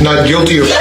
not guilty of...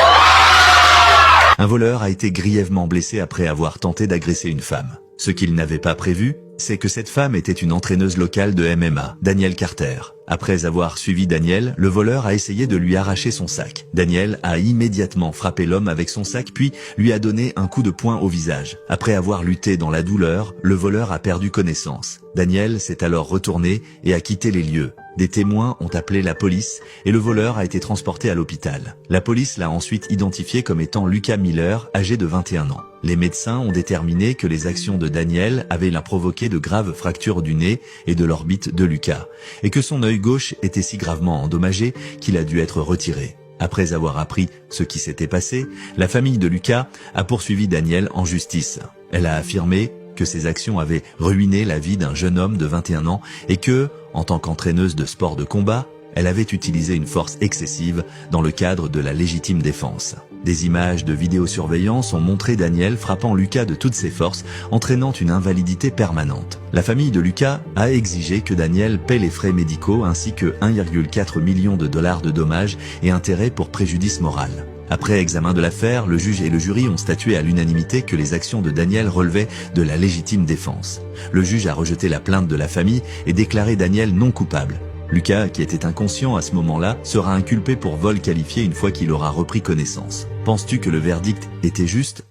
Un voleur a été grièvement blessé après avoir tenté d'agresser une femme. Ce qu'il n'avait pas prévu, c'est que cette femme était une entraîneuse locale de MMA, Danielle Carter. Après avoir suivi Danielle, le voleur a essayé de lui arracher son sac. Danielle a immédiatement frappé l'homme avec son sac puis lui a donné un coup de poing au visage. Après avoir lutté dans la douleur, le voleur a perdu connaissance. Danielle s'est alors retourné et a quitté les lieux. Des témoins ont appelé la police et le voleur a été transporté à l'hôpital. La police l'a ensuite identifié comme étant Lucas Miller, âgé de 21 ans. Les médecins ont déterminé que les actions de Danielle avaient provoqué de graves fractures du nez et de l'orbite de Lucas, et que son œil gauche était si gravement endommagé qu'il a dû être retiré. Après avoir appris ce qui s'était passé, la famille de Lucas a poursuivi Danielle en justice. Elle a affirmé que ses actions avaient ruiné la vie d'un jeune homme de 21 ans et que, en tant qu'entraîneuse de sport de combat, elle avait utilisé une force excessive dans le cadre de la légitime défense. Des images de vidéosurveillance ont montré Danielle frappant Lucas de toutes ses forces, entraînant une invalidité permanente. La famille de Lucas a exigé que Danielle paie les frais médicaux ainsi que 1,4 million de dollars de dommages et intérêts pour préjudice moral. Après examen de l'affaire, le juge et le jury ont statué à l'unanimité que les actions de Danielle relevaient de la légitime défense. Le juge a rejeté la plainte de la famille et déclaré Danielle non coupable. Lucas, qui était inconscient à ce moment-là, sera inculpé pour vol qualifié une fois qu'il aura repris connaissance. Penses-tu que le verdict était juste ?